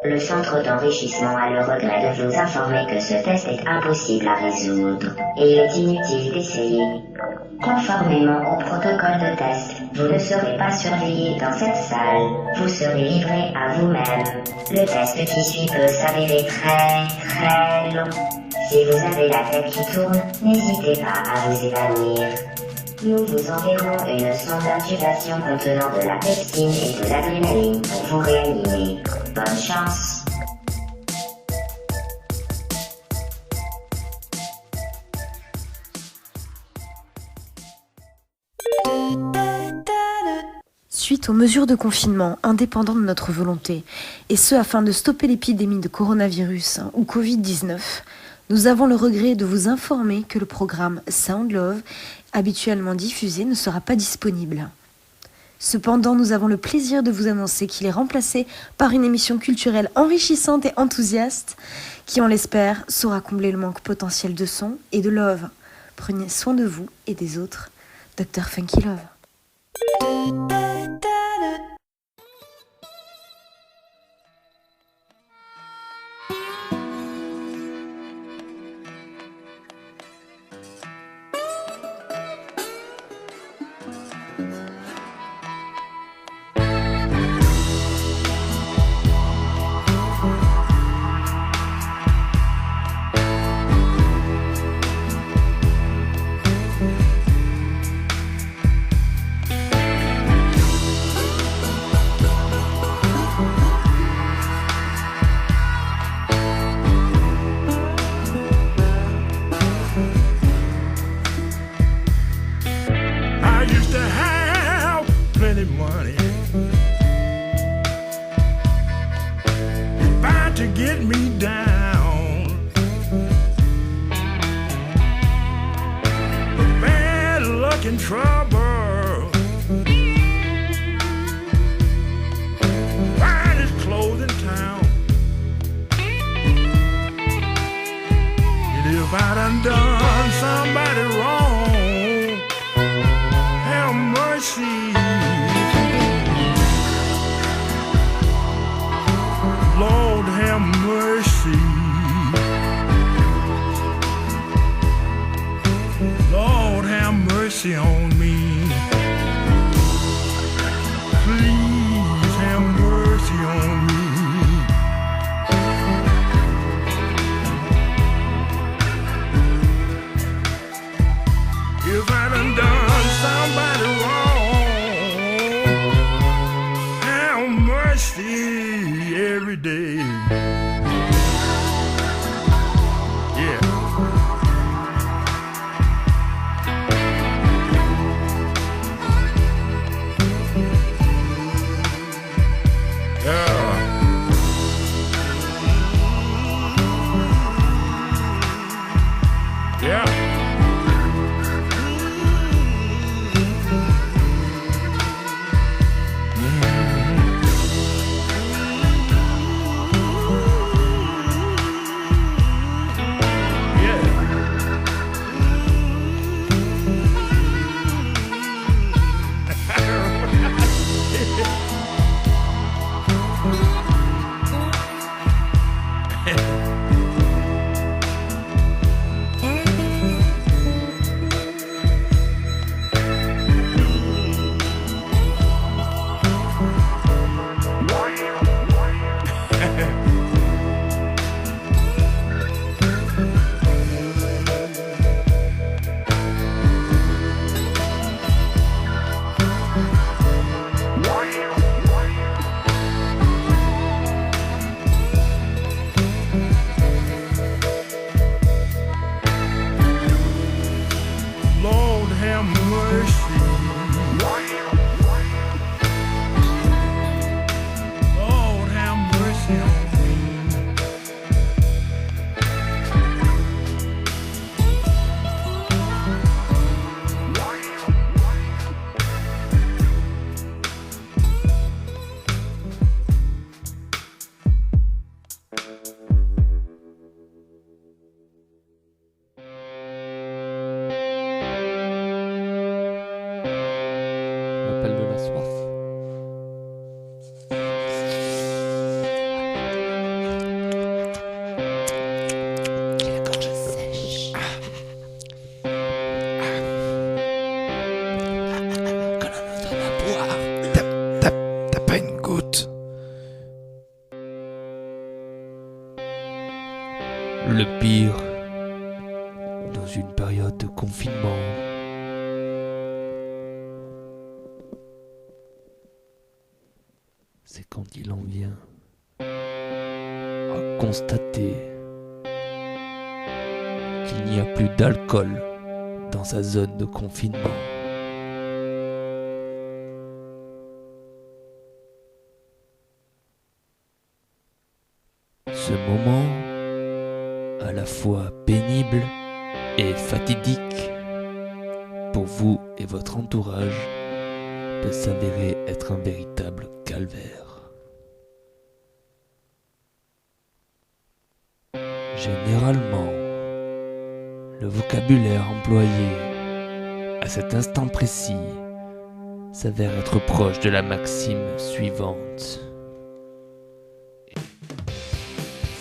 Le centre d'enrichissement a le regret de vous informer que ce test est impossible à résoudre, et il est inutile d'essayer. Conformément au protocole de test, vous ne serez pas surveillé dans cette salle, vous serez livré à vous-même. Le test qui suit peut s'avérer très long. Si vous avez la tête qui tourne, n'hésitez pas à vous évanouir. Nous vous enverrons une sonde d'intubation contenant de la pepsine et de l'adrénaline pour vous réanimer. Bonne chance. Suite aux mesures de confinement indépendantes de notre volonté, et ce afin de stopper l'épidémie de coronavirus ou Covid-19, nous avons le regret de vous informer que le programme Sound Love, habituellement diffusé, ne sera pas disponible. Cependant, nous avons le plaisir de vous annoncer qu'il est remplacé par une émission culturelle enrichissante et enthousiaste qui, on l'espère, saura combler le manque potentiel de son et de love. Prenez soin de vous et des autres. Dr Funky Love. écoute. Le pire dans une période de confinement, c'est quand il en vient à constater qu'il n'y a plus d'alcool dans sa zone de confinement. Ce moment, à la fois pénible et fatidique pour vous et votre entourage, peut s'avérer être un véritable calvaire. Généralement, le vocabulaire employé à cet instant précis s'avère être proche de la maxime suivante.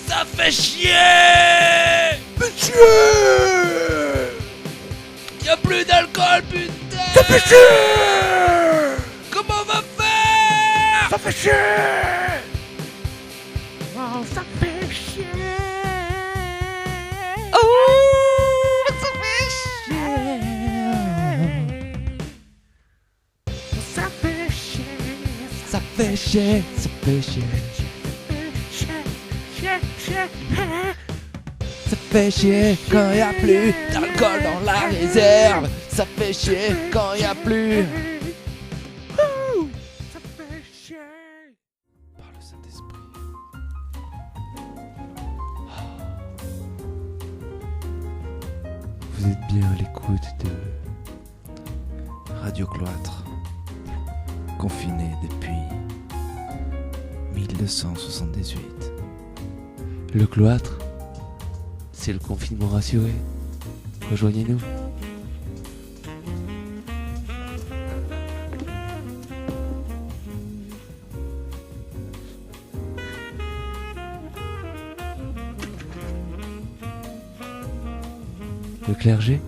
Ça fait chier! Y'a plus d'alcool, putain! Ça fait chier! Comment on va faire? Ça fait chier! Oh, ça fait chier! Oh! Ça fait chier! Ça fait chier! Ça fait chier, ça fait chier. Ça fait chier quand y a plus d'alcool dans la réserve. Ça fait chier quand y a plus. Ça fait chier! Par le Saint-Esprit. Vous êtes bien à l'écoute de Radio Cloître, confiné depuis 1278. Le cloître. C'est le confinement rassuré. Rejoignez-nous. Le clergé,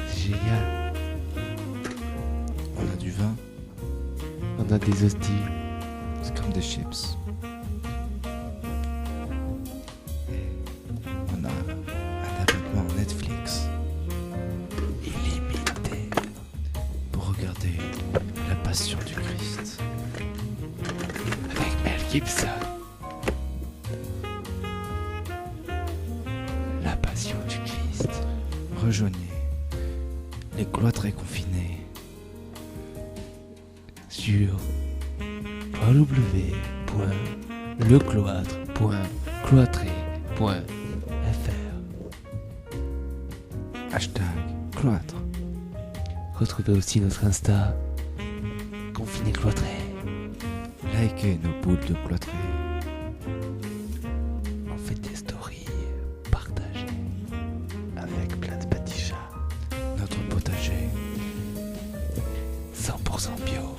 c'est génial. On a du vin, On a des hosties. c'est comme des chips. On a un abonnement Netflix illimité pour regarder La Passion du Christ. Avec Mel Gibson. La Passion du Christ. Rejoignez les cloîtrés confinés Sur www.lecloître.cloîtré.fr. hashtag cloître. Retrouvez aussi notre Insta, Confiné Cloîtré. Likez nos boules de cloîtrés. On fait des stories partagées. Avec plein de petits chats. Notre potager 100% bio.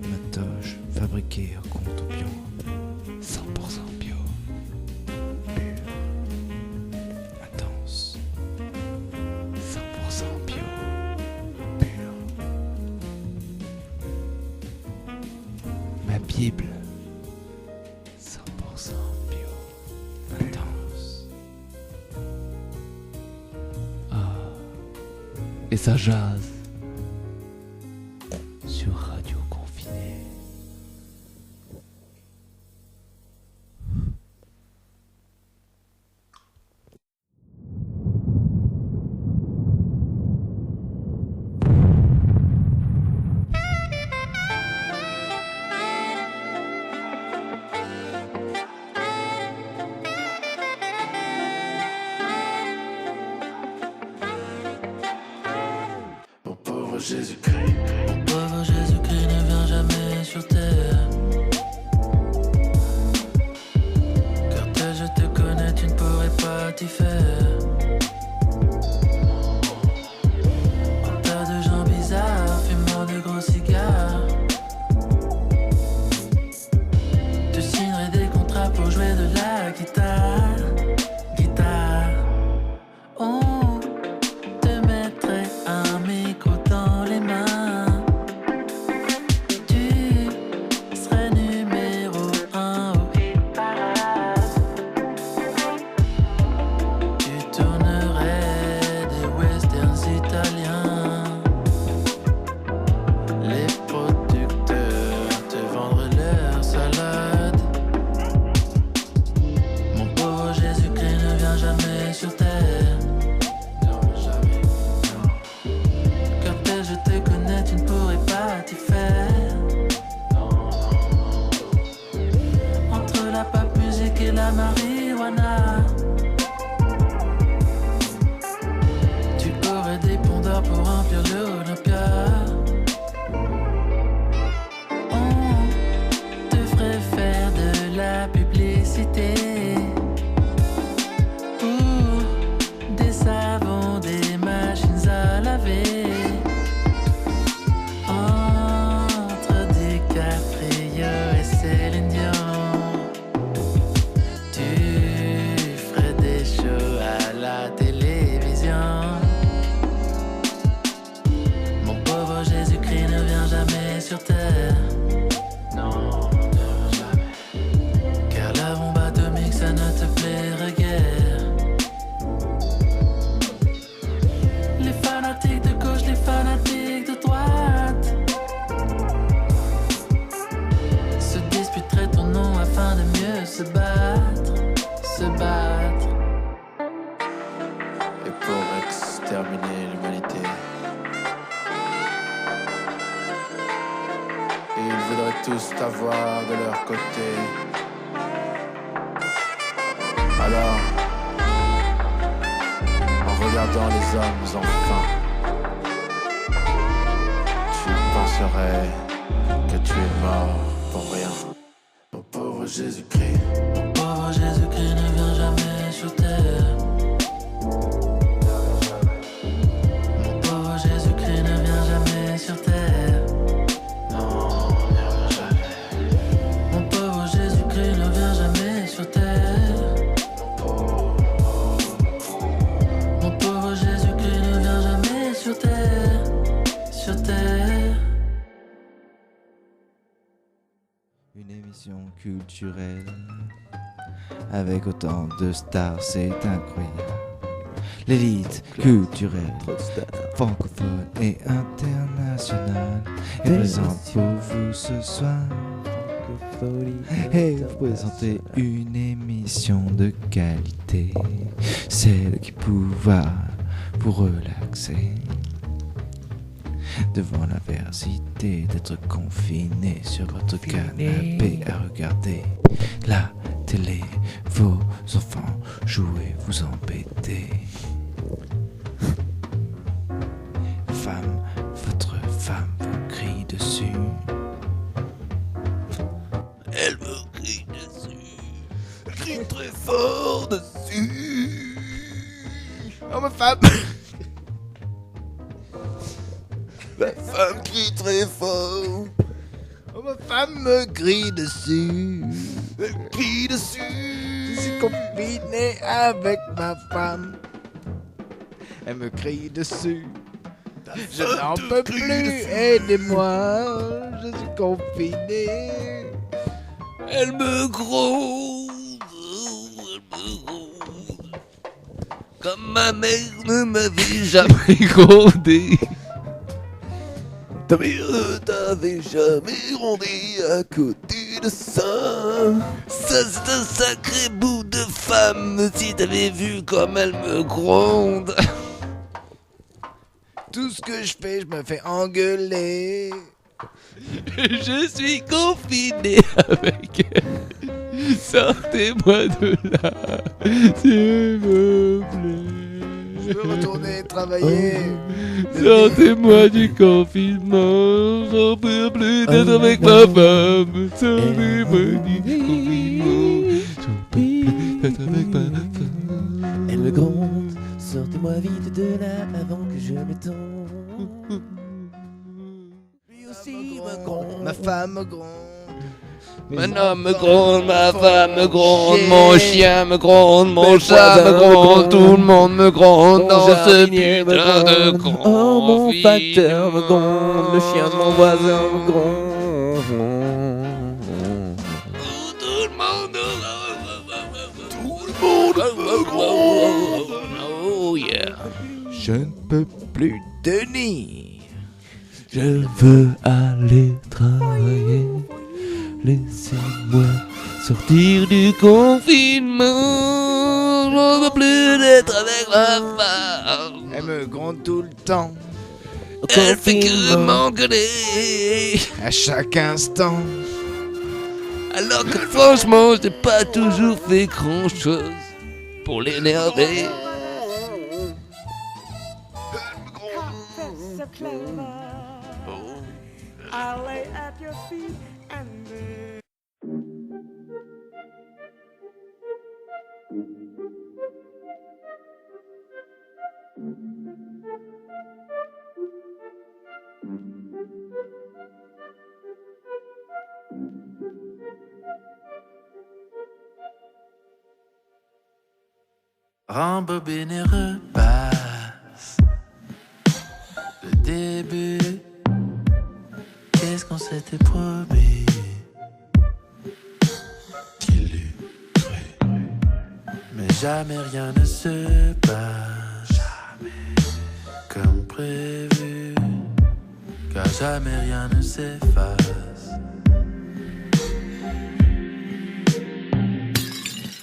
notre toge fabriquée en compte bio. 100% bio. Intense. 100% bio. Pur. Ma Bible. 100% bio. Intense. Ah. Et ça jase. Sur Radio Confiné. Au pauvre Jésus-Christ, Pauvre Jésus-Christ qualité. Des savons, des machines à laver. Entre DiCaprio et Céline Dion, tu ferais des shows à la télévision. Mon pauvre Jésus-Christ ne vient jamais sur terre. Non, ne jamais. Car la bombe atomique, ça ne te plairait guère. Les fanatiques de gauche, les fanatiques de droite se disputeraient ton nom afin de mieux se battre, se battre. Et pour exterminer l'humanité. Et ils voudraient tous t'avoir de leur côté. Alors, en regardant les hommes enfin, tu penserais que tu es mort pour rien. Mon pauvre Jésus-Christ. Mon pauvre Jésus-Christ ne vient jamais sur terre. Mon pauvre Jésus-Christ ne vient jamais sur terre. Non, ne reviens jamais. Mon pauvre Jésus-Christ ne vient jamais sur terre. Mon pauvre Jésus-Christ ne vient jamais sur terre. Sur terre. Une émission culturelle avec autant de stars, c'est incroyable. L'élite culturelle, francophone et internationale est présente pour vous ce soir. Et vous présentez une émission de qualité, celle qui pourra vous relaxer devant l'adversité d'être confiné sur votre canapé à regarder la télé, vos enfants jouer, vous embêter. Femme, votre femme vous crie dessus. Elle me crie dessus. Elle crie très fort dessus. Oh ma femme. Ma femme crie très fort. Oh, ma femme me crie dessus. Elle crie dessus. Je suis confiné avec ma femme. Elle me crie dessus. Je n'en peux plus. Aidez-moi. Je suis confiné. Elle me gronde. Elle me gronde. Comme ma mère ne m'avait jamais grondé. Ta mère ne t'avait jamais grondé à côté de ça. Ça c'est un sacré bout de femme. Si t'avais vu comme elle me gronde. Tout ce que je fais, je me fais engueuler. Je suis confiné avec elle. Sortez-moi de là, s'il vous plaît. Je veux retourner travailler. Sortez-moi du confinement. J'en peux plus d'être avec ma femme. Sortez-moi du confinement. J'en peux plus d'être avec ma femme. Elle me gronde. Sortez-moi vite de là avant que je me tombe. Lui aussi me gronde. Ma femme me gronde. Mon homme me gronde, ma femme me gronde, mon chien me gronde, mon chat me gronde, tout le monde me gronde dans ce putain de confinement. Oh, mon facteur me gronde, le chien de mon voisin me gronde. Tout le monde me gronde. Oh yeah. Je ne peux plus tenir. Je veux aller travailler. Laissez-moi Sortir du confinement, j'en veux plus d'être avec ma femme. Elle me gronde tout le temps. Elle fait que m'engueuler À chaque instant. alors que franchement j'ai pas toujours fait grand chose pour l'énerver. So clever. I lay at your feet and Rembobine et repasse. Le début, qu'est-ce qu'on s'était promis? Mais jamais rien ne se passe, jamais comme prévu, car jamais rien ne s'efface.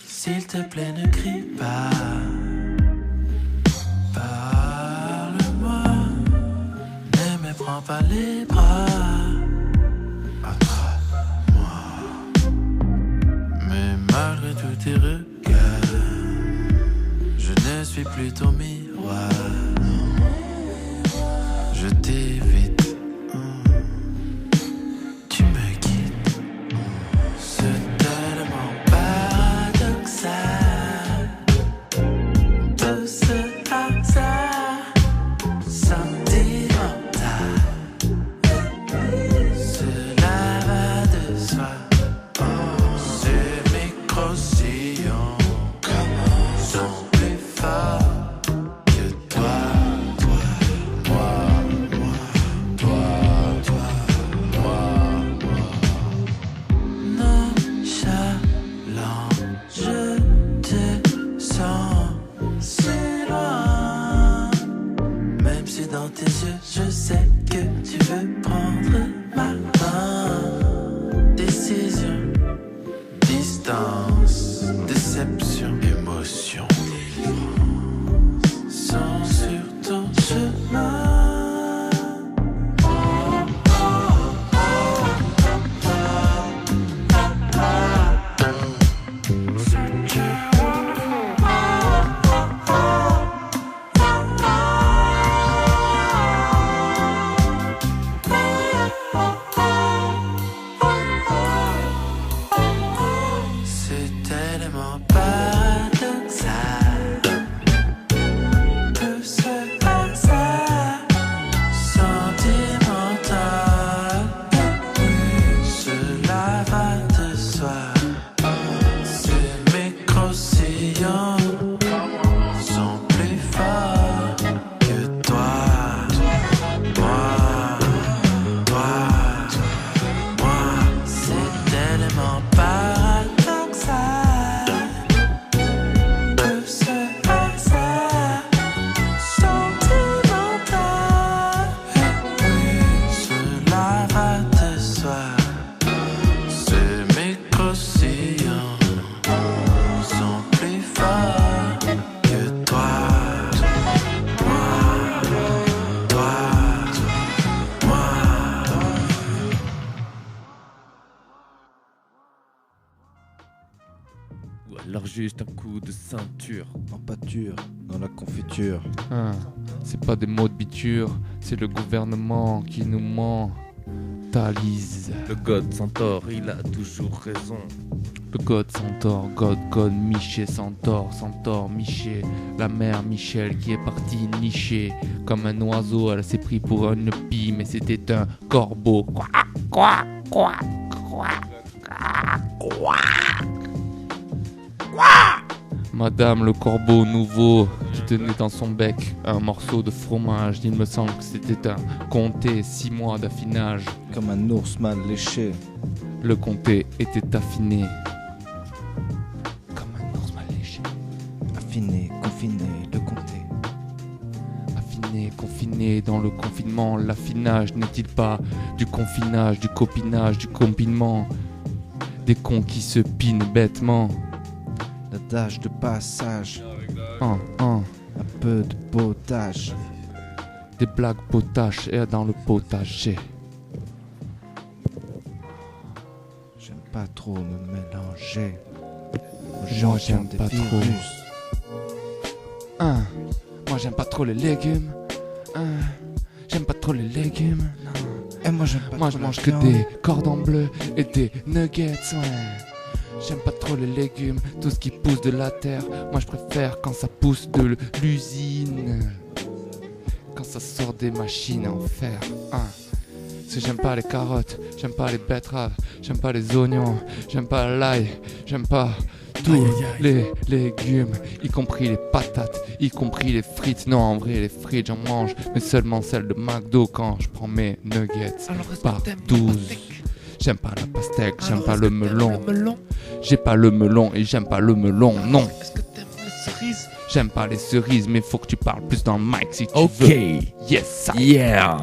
S'il te plaît, ne crie pas, parle-moi, ne me prends pas les bras, attrape-moi. Mais malgré tous tes regards, je ne suis plus ton miroir. Je t'évite, tu me quittes. C'est tellement paradoxal, tout ce hasard sentimental. Cela va de soi. Ces micro-sillons sont plus forts que toi, nonchalant, je te sens si loin. Même si dans tes yeux, je sais que tu veux prendre ma main. Décision, distance, déception, émotion, délivrance sont sur ton chemin. C'est tellement paradoxal, tout ce hasard sentimental. Oui, cela va de soi. Ces micro-sillons sont plus forts que toi, moi. C'est tellement paradoxal, tout ce hasard sentimental. Oui, cela va de soi. Ces micro-sillons sont plus forts que toi, moi. Ou alors juste un coup de ceinture. En pâture, dans la confiture. Hein, c'est pas des mots de biture, c'est le gouvernement qui nous ment. Talise. Le God Centaure, il a toujours raison. Le God Centaure, God, Miché, Centaure, Miché. La mère Michel qui est partie nicher. Comme un oiseau, elle s'est pris pour une pie, mais c'était un corbeau. Madame le corbeau nouveau qui tenait dans son bec un morceau de fromage. Il me semble que c'était un comté, 6 mois d'affinage. Comme un ours mal léché. Le comté était affiné. Comme un ours mal léché. Affiné, confiné, le comté. Affiné, confiné dans le confinement. L'affinage n'est-il pas du confinage, du copinage, du combinement? Des cons qui se pinent bêtement. L'adage de passage. Un. Un peu de potage. Des blagues potaches et dans le potager. J'aime pas trop me mélanger. Moi j'aime pas trop. Moi j'aime pas trop les légumes. J'aime pas trop les légumes. Non. Et moi j'aime pas Moi trop je la mange que viande. des cordons bleus et des nuggets. Ouais. J'aime pas trop les légumes, tout ce qui pousse de la terre. Moi je préfère quand ça pousse de l'usine. Quand ça sort des machines en fer. Parce que j'aime pas les carottes, j'aime pas les betteraves, j'aime pas les oignons, j'aime pas l'ail, j'aime pas tous les légumes, y compris les patates, y compris les frites. Non, en vrai, les frites, j'en mange, mais seulement celles de McDo quand je prends mes nuggets par 12. J'aime pas la pastèque, j'aime pas le melon. J'ai pas le melon et j'aime pas le melon, non. Est-ce que t'aimes les cerises? J'aime pas les cerises, mais faut que tu parles plus dans le mic si tu Ok. veux. Yes, ça. Yeah.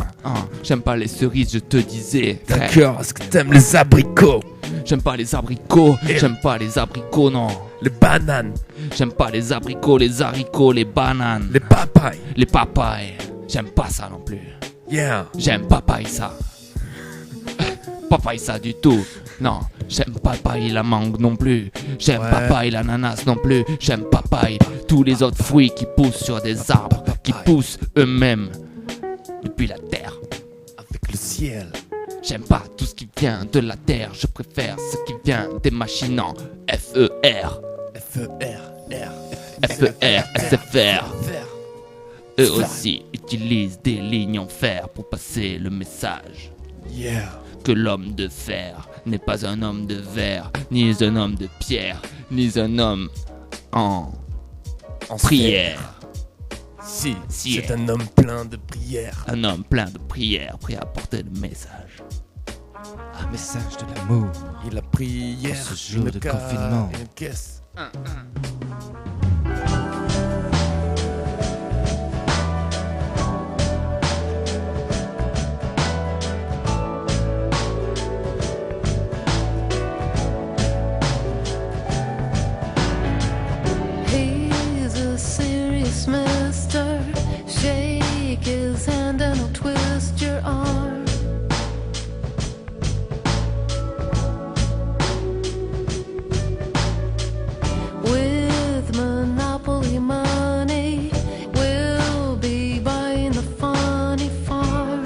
J'aime pas les cerises, je te disais. frère. D'accord, est-ce que t'aimes les abricots? J'aime pas les abricots, j'aime pas les abricots, non. Les bananes? J'aime pas les abricots, les haricots, les bananes. Les papayes? Les papayes, j'aime pas ça non plus. Yeah. J'aime papaye ça. Papaye ça du tout. Non, j'aime papaye la mangue non plus. J'aime papaye l'ananas non plus. J'aime papaye tous les autres fruits qui poussent sur des arbres, qui poussent eux-mêmes depuis la terre. Avec le ciel. J'aime pas tout ce qui vient de la terre. Je préfère ce qui vient des machines en FER. FER, SFR. Eux aussi utilisent des lignes en fer pour passer le message. Yeah. Que l'homme de fer n'est pas un homme de verre, ni un homme de pierre, ni un homme en prière. Si, c'est un homme plein de prières. Un homme plein de prières, prêt à porter le message. Un message de l'amour. Et la prière, ce jour de confinement. Une caisse. He's a serious master. Shake his hand and I'll twist your arm. With monopoly money, we'll be buying the funny farm.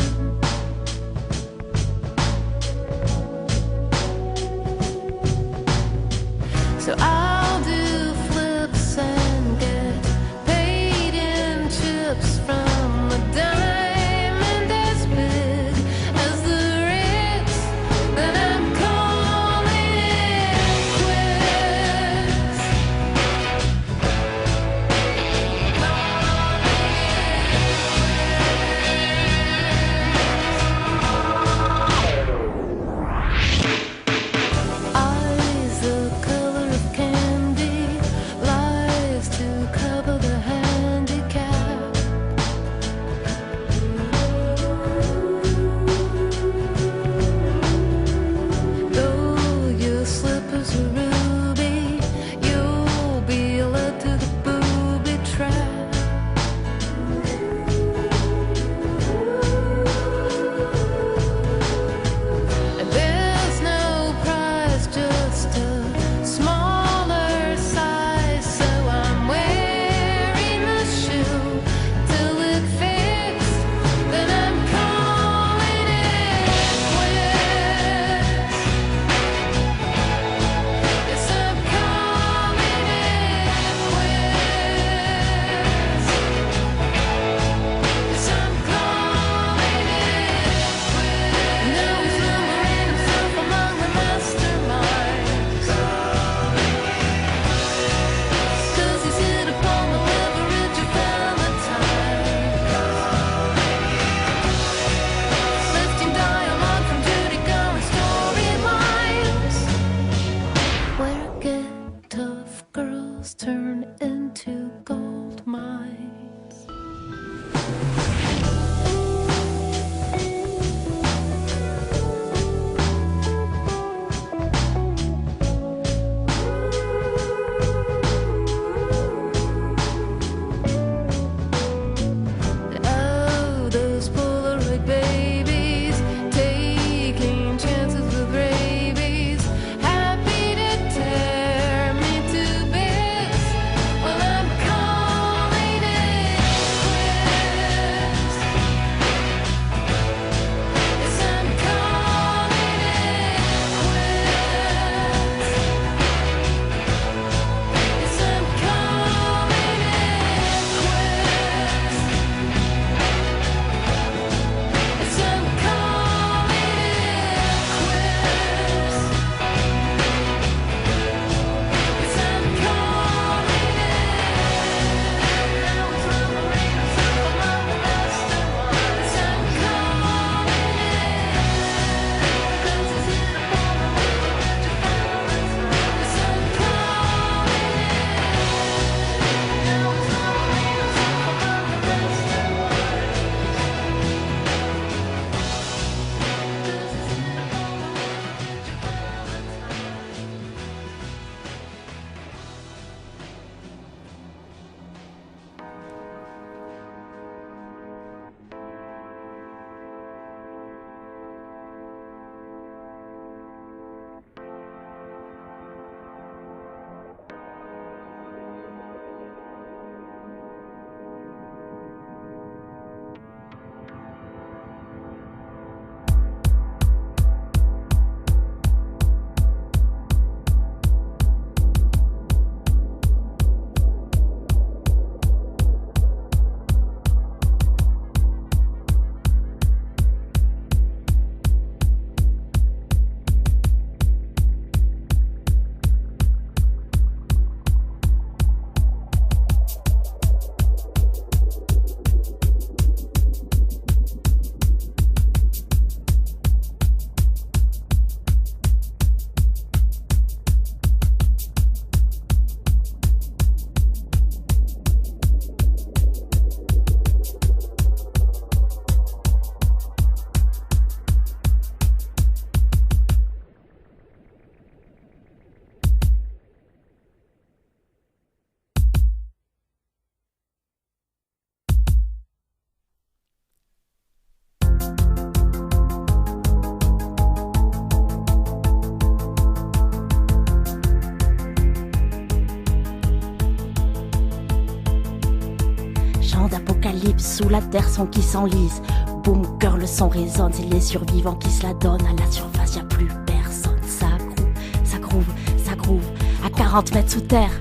So I'll do flips and get paid in chips from a diamond as big as the Ritz. Then I'm calling it quits. Eyes the color of candy. sous la terre son qui s'enlise. Boum, cœur, le son résonne, c'est les survivants qui se la donnent. À la surface, y a plus personne. Ça groove, ça groove, ça groove. À 40 mètres sous terre,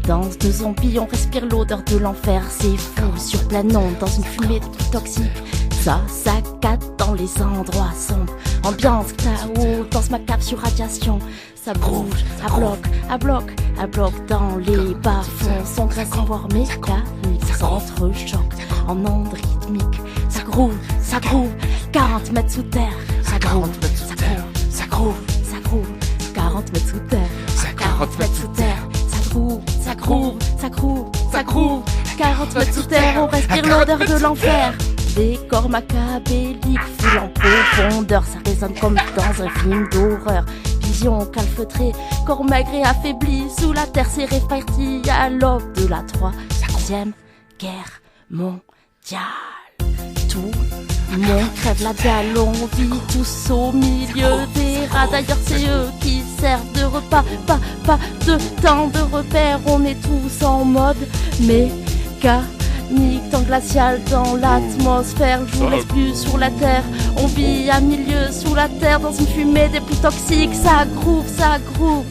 danse de zombies, on respire l'odeur de l'enfer. C'est fou, sur pleine onde, dans une fumée toxique. Ça saccade dans les endroits sombres. Ambiance chaos, danse ma cape sur radiation. Ça bouge, à bloc, à bloc, à bloc dans les bas-fonds. Son graissant voire mécanique, s'entrechoque en ondes rythmiques. Ça groove, 40 mètres sous terre. Ça groove, ça groove, ça groove, ça groove. 40 mètres sous terre, 40 mètres sous terre. Ça groove, ça groove, ça groove, ça groove. 40 mètres sous terre, on respire l'odeur de l'enfer. Décor macabélique, foule en profondeur. Ça résonne comme dans un film d'horreur. Vision calfeutrée, corps maigre et affaibli. Sous la terre c'est réparti à l'aube de la 3e guerre mondiale. Tout le monde crève la dalle, on vit tous au milieu des rats. D'ailleurs c'est eux qui servent de repas, pas de temps de repère. On est tous en mode mécanique, temps glacial dans l'atmosphère. Le jour reste plus sur la terre, on vit à milieu sous la terre dans une fumée des plus toxiques. Ça groove, ça groove.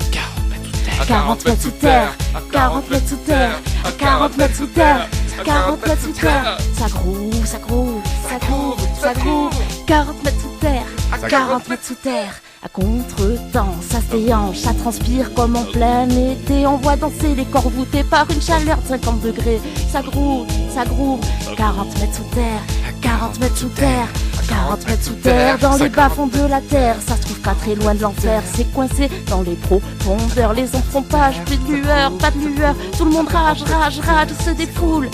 40 mètres sous terre, 40 mètres sous terre, 40 mètres sous terre, 40 mètres sous terre. Ça groove, ça groove, ça groove, ça groove. 40 mètres sous terre, 40 mètres sous terre. À contre-temps, ça se déhanche, ça transpire comme en plein été. On voit danser les corps voûtés par une chaleur de 50 degrés. Ça groove, 40 mètres sous terre, 40 mètres sous terre, 40 mètres sous terre. Dans les bas-fonds de la terre, ça se trouve pas très loin de l'enfer. C'est coincé dans les profondeurs. Les ombres font page, plus de lueur, pas de lueur. Tout le monde rage, se défoule.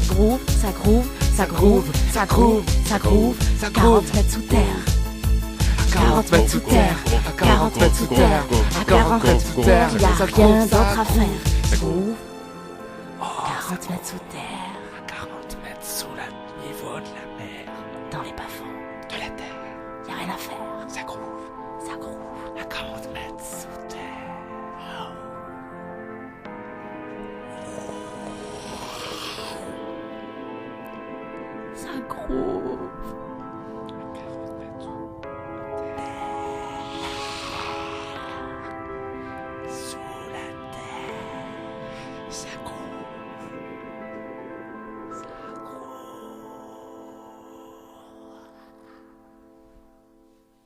Groove, ça groove, ça groove, ça groove, ça groove. 40 mètres sous terre, 40 mètres sous terre, 40 mètres sous terre, à 40 mètres sous terre, y'a rien d'autre à faire. Groove, 40 mètres sous terre, 40 mètres sous le niveau de la mer, dans les bas-fonds de la terre, y'a rien à faire. ça groove, à 40 mètres sous terre. Ça groove.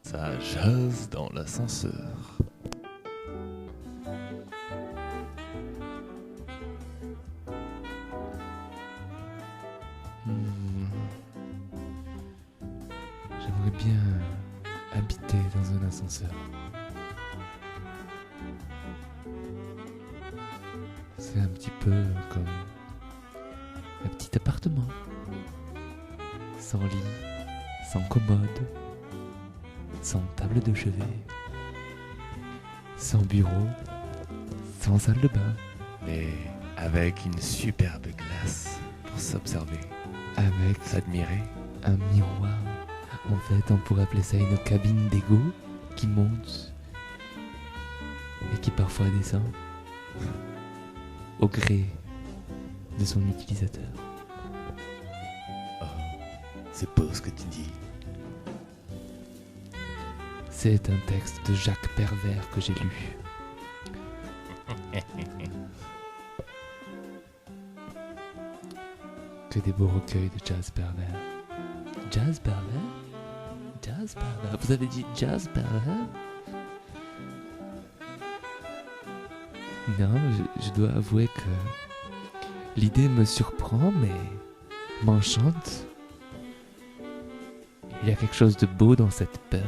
Ça jase dans l'ascenseur. J'aimerais bien habiter dans un ascenseur. C'est un petit peu comme un petit appartement. Sans lit, sans commode, sans table de chevet, sans bureau, sans salle de bain. Mais avec une superbe glace pour s'observer, Avec s'admirer. un miroir. En fait, on pourrait appeler ça une cabine d'ego qui monte et qui parfois descend au gré de son utilisateur. Oh, c'est beau ce que tu dis. C'est un texte de Jacques Pervers que j'ai lu. Que des beaux recueils de jazz pervers. Jazz pervers? Jazz pervers? Vous avez dit jazz pervers? Non, je dois avouer que l'idée me surprend, mais m'enchante. Il y a quelque chose de beau dans cette peur.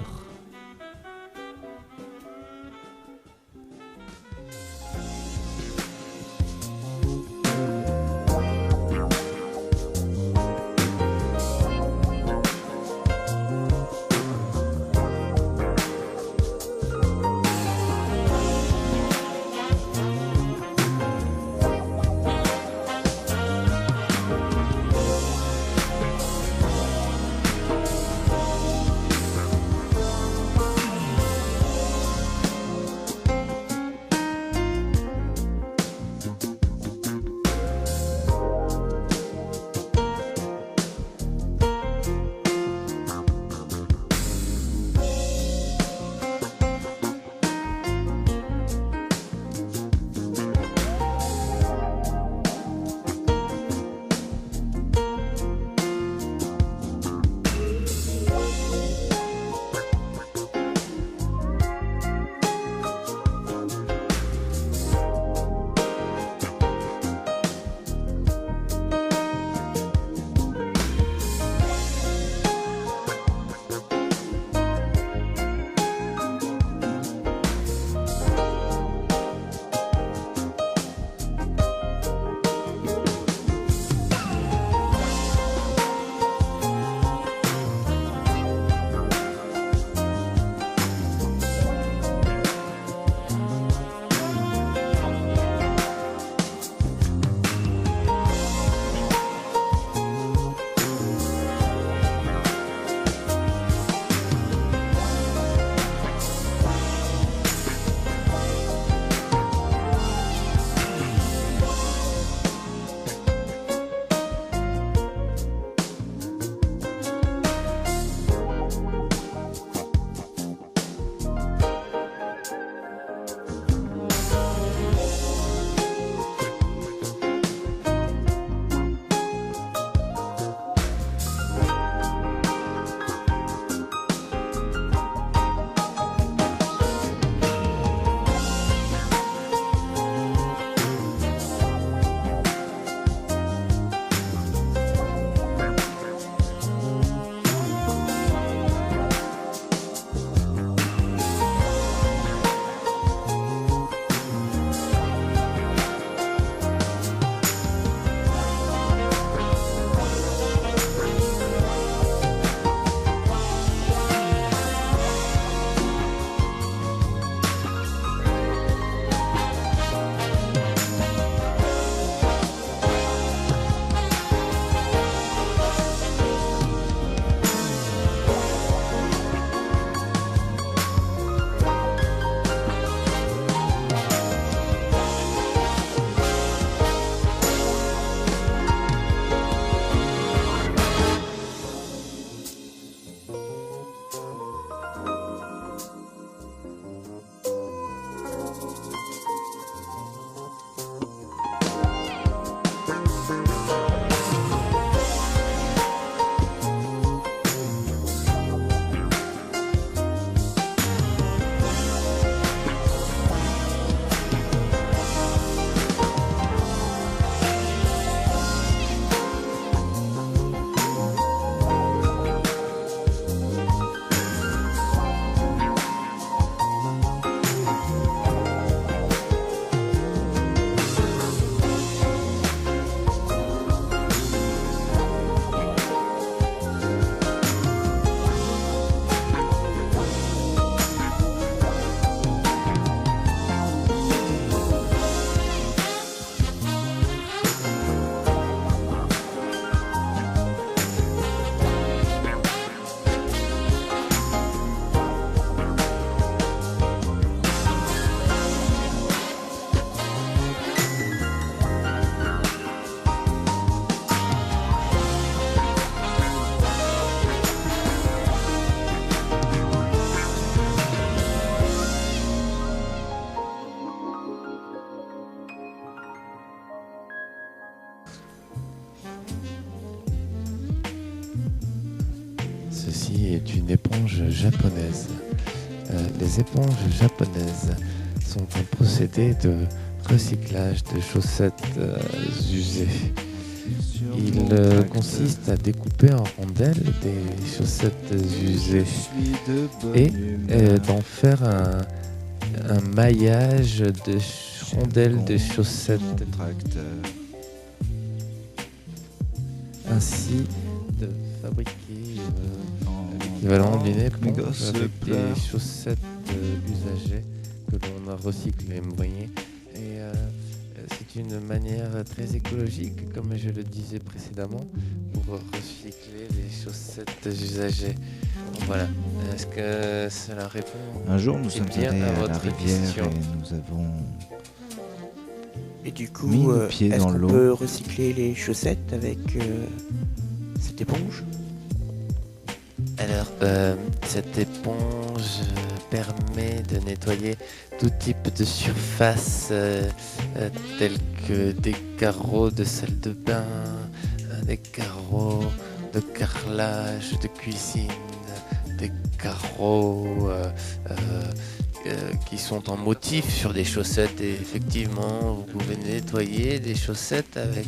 d'une éponge japonaise. Les éponges japonaises sont un procédé de recyclage de chaussettes usées. Il consiste à découper en rondelles des chaussettes usées et d'en faire un maillage de rondelles de chaussettes, ainsi de fabriquer l'équivalent d'une éponge avec des chaussettes usagées que l'on a recyclées, vous voyez. Et c'est une manière très écologique, comme je le disais précédemment, pour recycler les chaussettes usagées. Voilà. Est-ce que cela répond Un jour, nous sommes allés à à la votre rivière question et nous avons Et du mis coup, nos pieds est-ce dans qu'on l'eau. peut recycler les chaussettes avec cette éponge? Alors, cette éponge permet de nettoyer tout type de surface, tels que des carreaux de salle de bain, des carreaux de carrelage de cuisine, des carreaux qui sont en motif sur des chaussettes. Et effectivement, vous pouvez nettoyer des chaussettes avec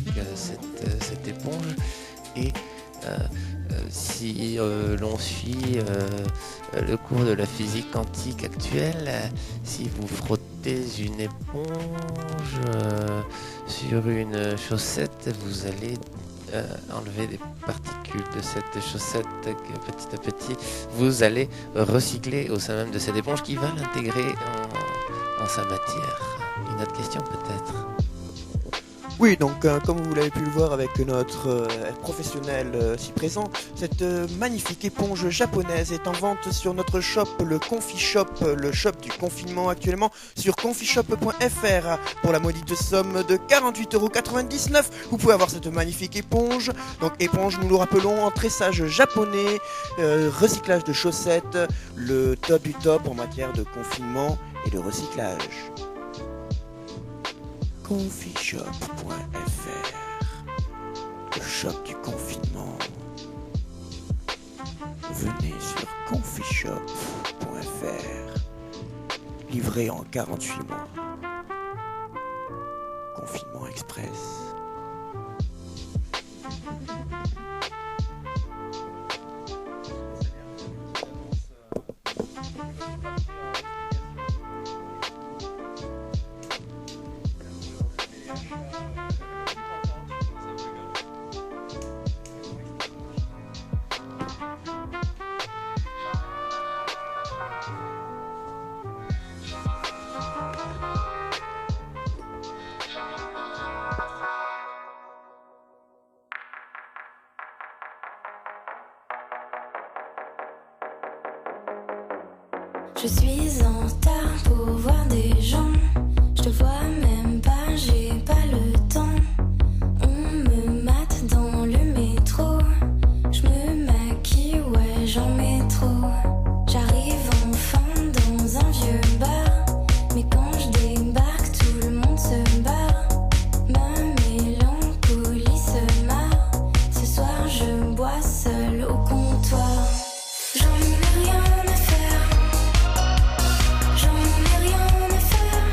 cette éponge. Et si l'on suit le cours de la physique quantique actuelle, si vous frottez une éponge sur une chaussette, vous allez enlever des particules de cette chaussette que petit à petit vous allez recycler au sein même de cette éponge qui va l'intégrer en sa matière. Une autre question peut-être? Oui, donc comme vous l'avez pu le voir avec notre professionnel si présent, cette magnifique éponge japonaise est en vente sur notre shop, le Confishop, le shop du confinement actuellement, sur confishop.fr pour la maudite somme de 48,99 €. Vous pouvez avoir cette magnifique éponge. Donc éponge, nous le rappelons, en tressage japonais, recyclage de chaussettes, le top du top en matière de confinement et de recyclage. Confishop.fr, le shop du confinement. Venez sur confishop.fr, livré en 48 mois. Confinement express. Je suis en retard pour voir des gens. Je te vois même pas, j'ai pas le temps. On me mate dans le métro. Je me maquille, ouais, j'en mets trop. J'arrive enfin dans un vieux bar. Mais quand je débarque, tout le monde se barre. Ma mélancolie se marre. Ce soir, je bois seul au comptoir. J'en ai rien à faire. J'en ai rien à faire.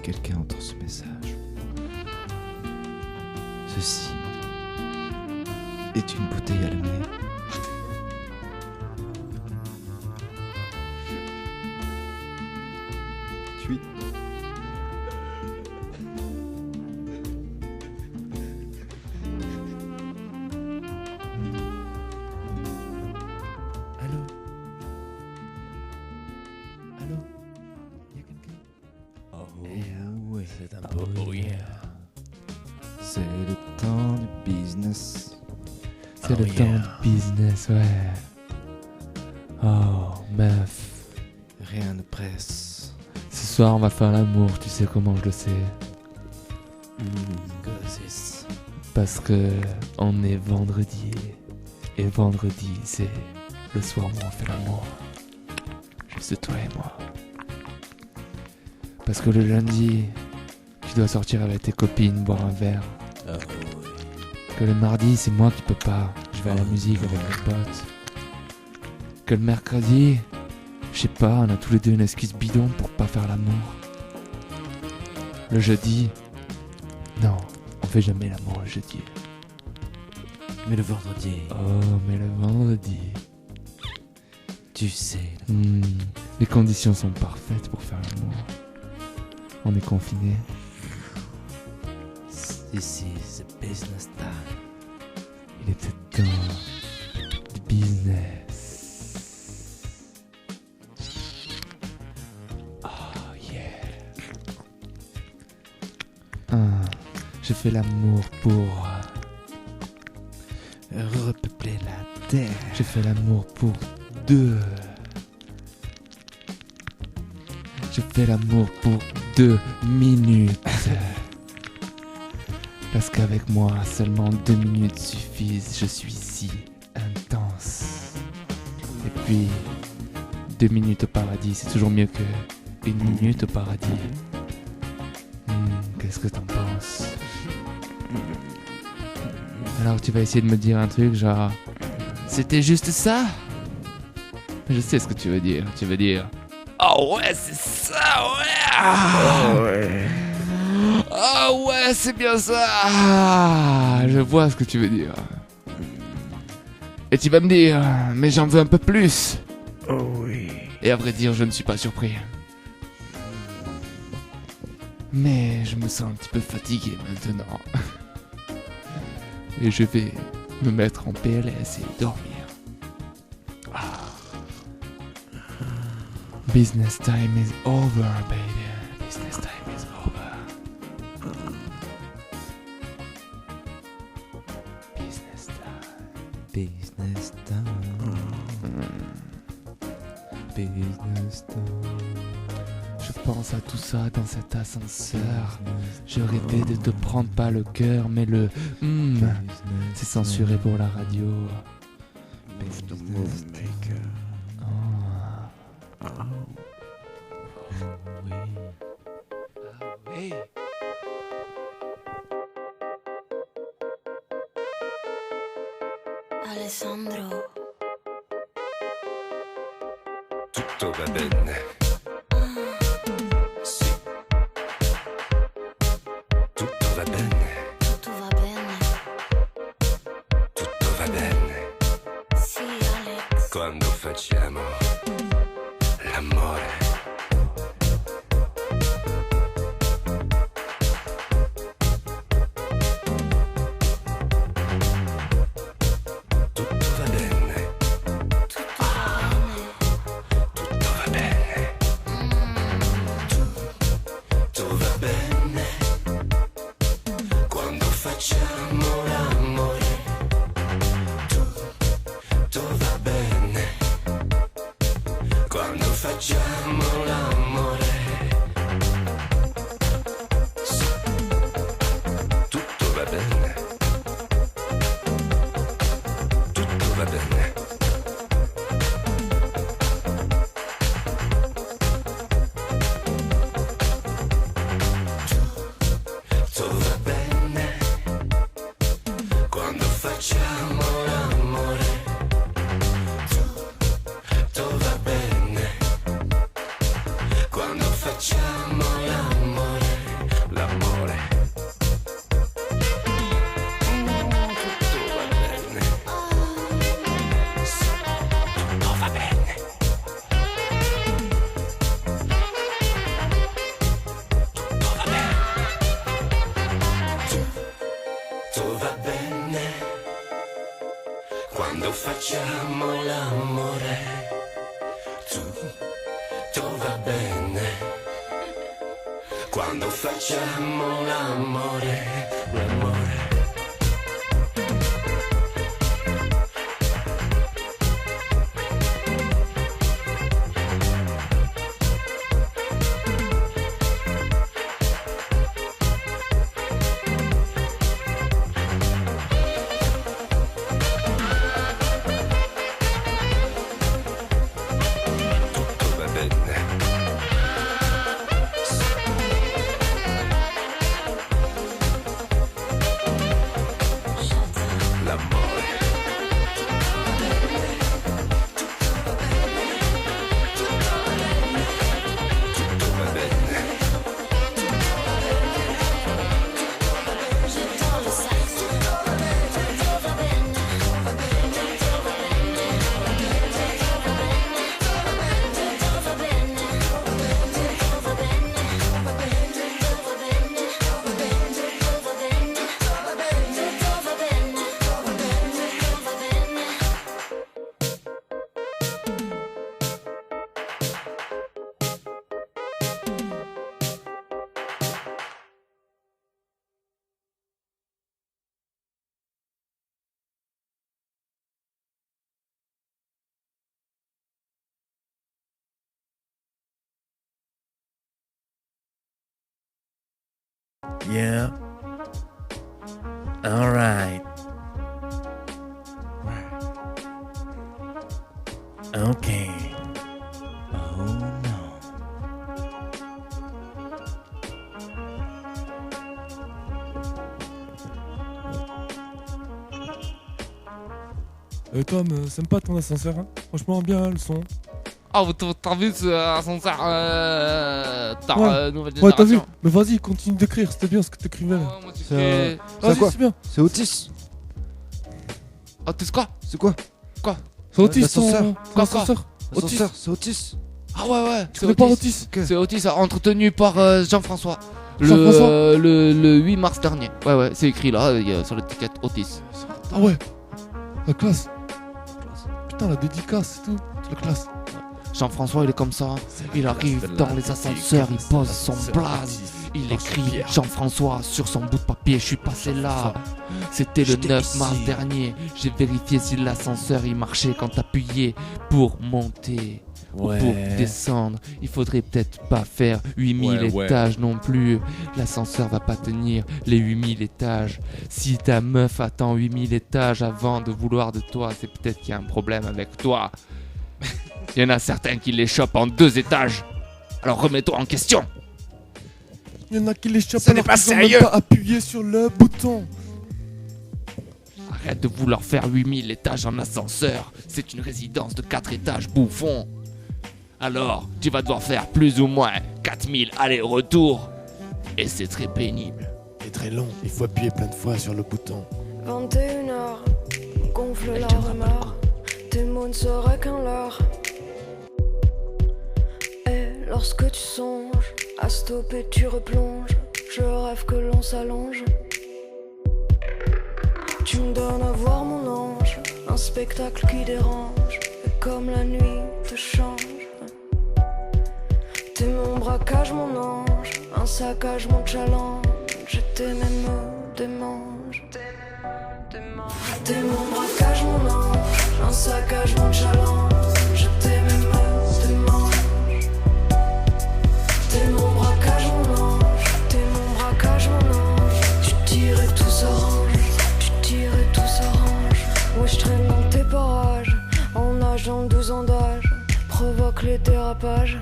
quelqu'un entend ce message, ceci est une bouteille à la mer. Cuit. Allô? Allô? Y'a quelqu'un? Oh oui, c'est un beau bruit. C'est le temps du business. C'est le temps du business, ouais. Oh, meuf. Rien ne presse. Ce soir, on va faire l'amour, tu sais comment je le sais. Parce que on est vendredi. Et vendredi, c'est le soir où on fait l'amour. Juste toi et moi. Parce que le lundi, tu dois sortir avec tes copines, boire un verre. Que le mardi, c'est moi qui peux pas. Je vais à la musique avec mes potes. Que le mercredi, je sais pas, on a tous les deux une excuse bidon pour pas faire l'amour. Le jeudi, non, on fait jamais l'amour le jeudi. Mais le vendredi. Oh, mais le vendredi. Tu sais. Les conditions sont parfaites pour faire l'amour. On est confinés. This is a business time. Il est peut-être temps du business. Oh yeah. Je fais l'amour pour repeupler la terre. Je fais l'amour pour deux. Je fais l'amour pour 2 minutes. Parce qu'avec moi, seulement 2 minutes suffisent. Je suis si intense. Et puis, 2 minutes au paradis, c'est toujours mieux que 1 minute au paradis. Qu'est-ce que t'en penses? Alors tu vas essayer de me dire un truc genre... C'était juste ça? Je sais ce que tu veux dire. Tu veux dire... Oh ouais, c'est ça, ouais! Oh ouais! Oh ouais, c'est bien ça! Je vois ce que tu veux dire. Et tu vas me dire, mais j'en veux un peu plus. Oh oui. Et à vrai dire, je ne suis pas surpris. Mais je me sens un petit peu fatigué maintenant. Et je vais me mettre en PLS et dormir. Business time is over, baby. Business time is over. Business time. Business time. Business time. Je pense à tout ça dans cet ascenseur. Je rêvais de te prendre pas le cœur, mais le c'est censuré pour la radio. Business move maker. Oui. Alessandro. Tutto va bene. Sì. Tutto va bene. Tutto va bene. Tutto va bene. Sì, Alex. Quando facciamo l'amore. Facciamo tutto va bene. Quando facciamo l'amore, tutto va bene. Quando facciamo l'amore, l'amore. Yeah. All right. Okay. Oh no. Tom, sympa ton ascenseur, hein. Franchement bien le son. Ah, t'as vu ce ascenseur nouvelle génération. Ouais, t'as vu. Mais vas-y, continue d'écrire, c'était bien ce que t'écrivais là. C'est Vas-y, c'est bien. C'est Otis. Otis quoi? C'est quoi? Quoi? C'est Otis l'ascenseur. ton ascenseur. L'ascenseur, c'est Otis. Ah ouais. Tu connais pas Otis? C'est Otis, entretenu par Jean-François. Jean-François Le 8 mars dernier. Ouais, c'est écrit là, il y a sur l'étiquette Otis. Ah ouais. La classe. Putain, la dédicace et tout. C'est la classe. Jean-François, il est comme ça. Il arrive dans les ascenseurs, il pose son blaze. Il écrit Jean-François sur son bout de papier. Je suis passé là. C'était le 9 mars dernier. J'ai vérifié si l'ascenseur il marchait quand t'appuyais pour monter. Ouais. Ou pour descendre. Il faudrait peut-être pas faire 8000 étages non plus. L'ascenseur va pas tenir les 8000 étages. Si ta meuf attend 8000 étages avant de vouloir de toi, c'est peut-être qu'il y a un problème avec toi. Il y en a certains qui les chopent en 2 étages. Alors remets-toi en question. Il y en a qui les chopent Ce n'est alors pas qu'ils ont sérieux. même pas appuyé sur le bouton. Arrête de vouloir faire 8000 étages en ascenseur. C'est une résidence de 4 étages, bouffon. Alors, tu vas devoir faire plus ou moins 4000 allers-retours. Et c'est très pénible. C'est très long, il faut appuyer plein de fois sur le bouton. 21h, gonfle la rumeur. Tes mots ne seraient qu'un leurre. Et lorsque tu songes à stopper, tu replonges. Je rêve que l'on s'allonge. Tu me donnes à voir mon ange, un spectacle qui dérange. Et comme la nuit te change. T'es mon braquage, mon ange, un saccage, mon challenge. T'es même des manges. T'es mon braquage, mon ange, un saccage, mon challenge. T'es même des manges. T'es mon braquage, mon ange, t'es mon braquage, mon ange. Tu tires et tout s'arrange, tu tires et tout s'arrange. Ouais, je traîne dans tes parages, en nageant 12 ans d'âge, provoque les dérapages.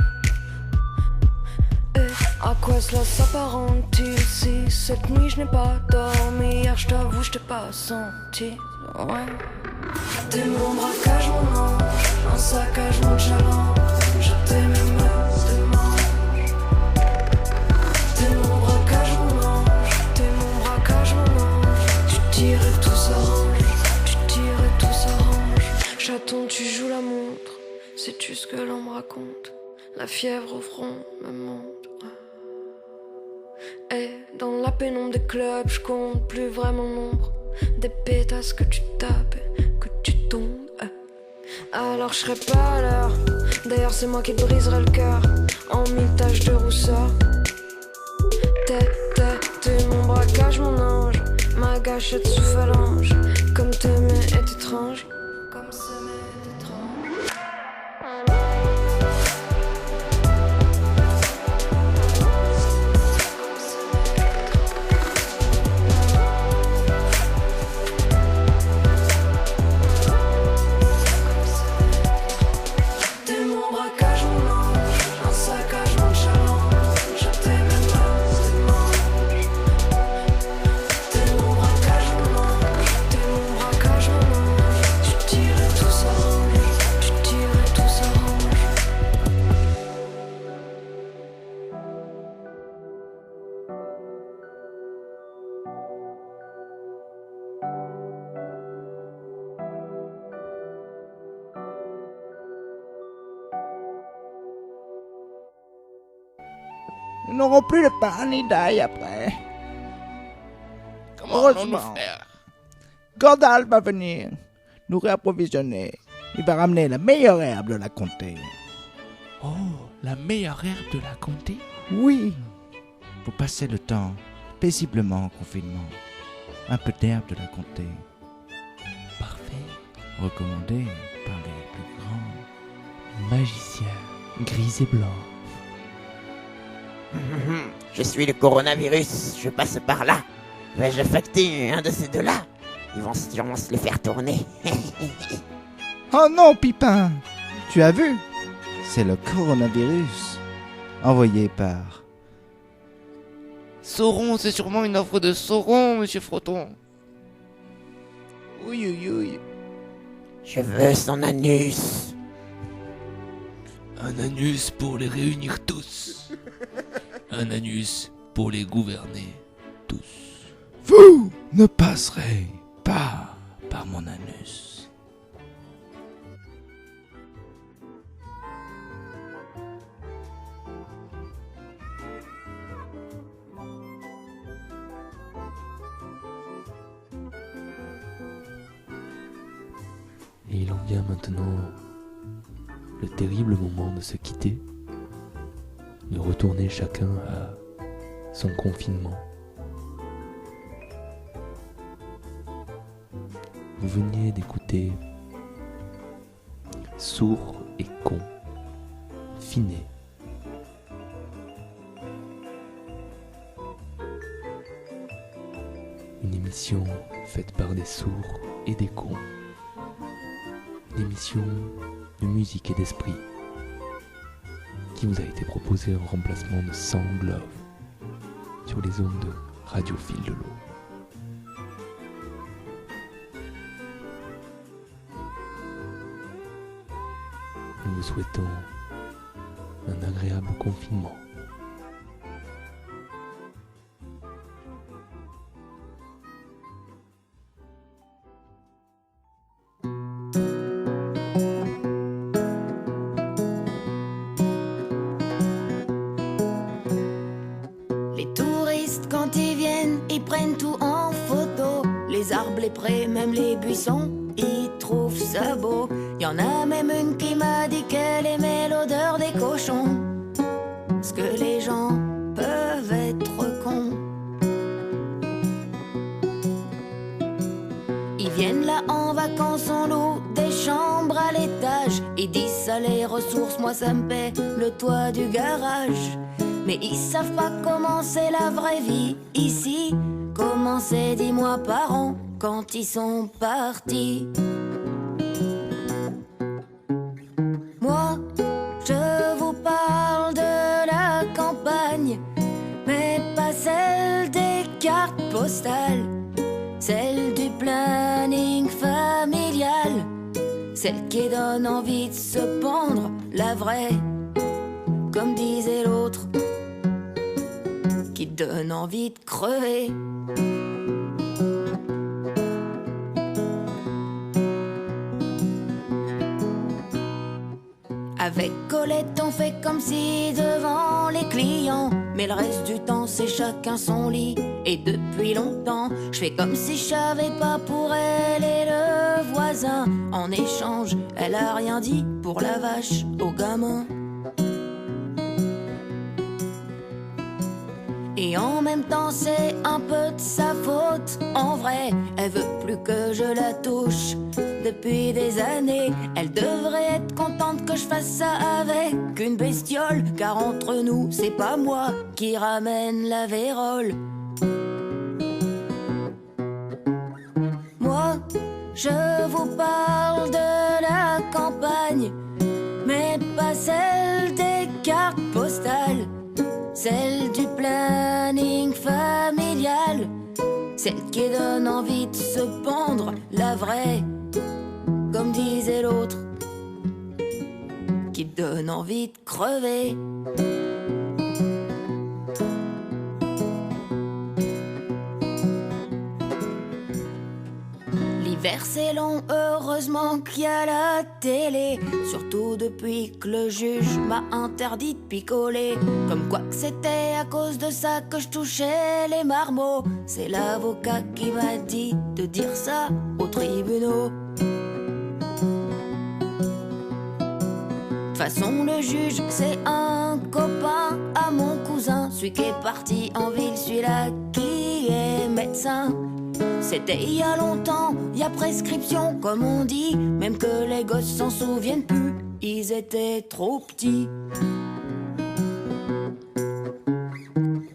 À quoi cela s'apparente-t-il si cette nuit je n'ai pas dormi? Hier je t'avoue je t'ai pas senti, ouais. T'es mon braquage, mon ange, un saccage, mon challenge. Je t'aime et me démange. T'es mon braquage, mon ange, t'es mon braquage, mon ange. Tu tires et tout s'arrange, tu tires et tout s'arrange. Chaton tu joues la montre, sais-tu ce que l'on me raconte? La fièvre au front me monte. Et Dans la pénombre des clubs, je compte plus vraiment le nombre des pétasses que tu tapes, que tu tombes. Alors je serai pas à l'heure. D'ailleurs c'est moi qui te briserai le cœur en mille taches de rousseur. T'es mon braquage, mon ange, ma gâchette sous phalange. Comme t'aimer est étrange. Comme s'aimer est étrange. T'es mon braquage, mon ange, un saccage, mon challenge. Je t'aime pas, c'est mange. T'es mon braquage, mon ange, t'es mon braquage, mon ange. Tu tires et tout s'arrange, tu tires et tout s'arrange. Nous n'aurons plus de pain ni d'ail après. Comment allons-nous faire? Gandalf va venir nous réapprovisionner. Il va ramener la meilleure herbe de la comté. Oh, la meilleure herbe de la comté? Oui, pour passer le temps paisiblement en confinement. Un peu d'herbe de la comté. Parfait. Recommandé par les plus grands magiciens gris et blancs. Je suis le coronavirus, je passe par là. Vais-je affecter un de ces deux-là? Ils vont sûrement se les faire tourner. Oh non, Pipin! Tu as vu? C'est le coronavirus. Envoyé par... Sauron, c'est sûrement une offre de Sauron, monsieur Froton. Oui, oui, oui. Je veux son anus. Un anus pour les réunir tous. Un anus pour les gouverner tous. Vous ne passerez pas par mon anus. Et il en vient maintenant le terrible moment de se quitter, de retourner chacun à son confinement. Vous veniez d'écouter Sourd et con, Finet. Une émission faite par des sourds et des cons. Une émission de musique et d'esprit qui vous a été proposée en remplacement de Sound Love sur les ondes de Radio Fil de l'eau. Nous vous souhaitons un agréable confinement. Les touristes quand ils viennent, ils prennent tout en photo. Les arbres, les prés, même les buissons, ils trouvent ça beau. Y en a même une qui m'a dit qu'elle aimait l'odeur des cochons. Parce que les gens peuvent être cons. Ils viennent là en vacances, on loue des chambres à l'étage. Ils disent ça les ressources, moi ça me paie le toit du garage. Mais ils savent pas comment c'est la vraie vie ici. Comment c'est 10 mois par an quand ils sont partis. Moi, je vous parle de la campagne, mais pas celle des cartes postales. Celle du planning familial, celle qui donne envie de se pendre, la vraie, comme disait l'autre, qui donne envie de crever. Avec Colette on fait comme si devant les clients, mais le reste du temps c'est chacun son lit. Et depuis longtemps je fais comme si je savais pas pour elle et le voisin. En échange elle a rien dit pour la vache au gamin. Et en même temps c'est un peu de sa faute. En vrai elle veut plus que je la touche. Depuis des années elle devrait être contente que je fasse ça avec une bestiole. Car entre nous c'est pas moi qui ramène la vérole. Moi je vous parle de la campagne, mais pas celle des cartes postales. Celle du planning familial, celle qui donne envie de se pendre, la vraie, comme disait l'autre, qui donne envie de crever. L'hiver c'est long, heureusement qu'il y a la télé. Surtout depuis que le juge m'a interdit de picoler. Comme quoi que c'était à cause de ça que je touchais les marmots. C'est l'avocat qui m'a dit de dire ça aux tribunaux. De toute façon le juge c'est un copain à mon cousin. Celui qui est parti en ville, celui-là qui est médecin. C'était il y a longtemps, il y a prescription comme on dit. Même que les gosses s'en souviennent plus, ils étaient trop petits.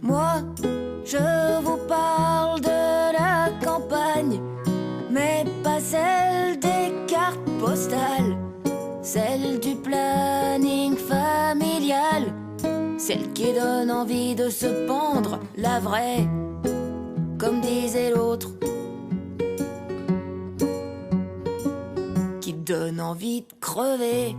Moi, je vous parle de la campagne, mais pas celle des cartes postales. Celle du planning familial, celle qui donne envie de se pendre, la vraie, comme disait l'autre, qui donne envie de crever.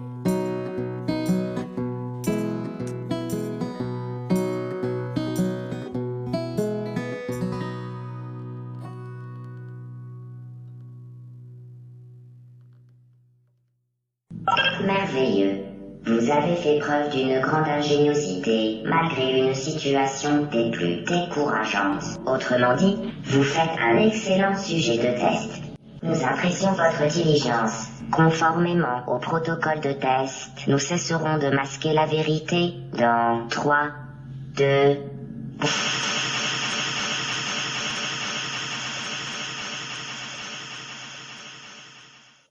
Merveilleux. Vous avez fait preuve d'une grande ingéniosité, malgré une situation des plus décourageantes. Autrement dit, vous faites un excellent sujet de test. Nous apprécions votre diligence. Conformément au protocole de test, nous cesserons de masquer la vérité dans 3, 2...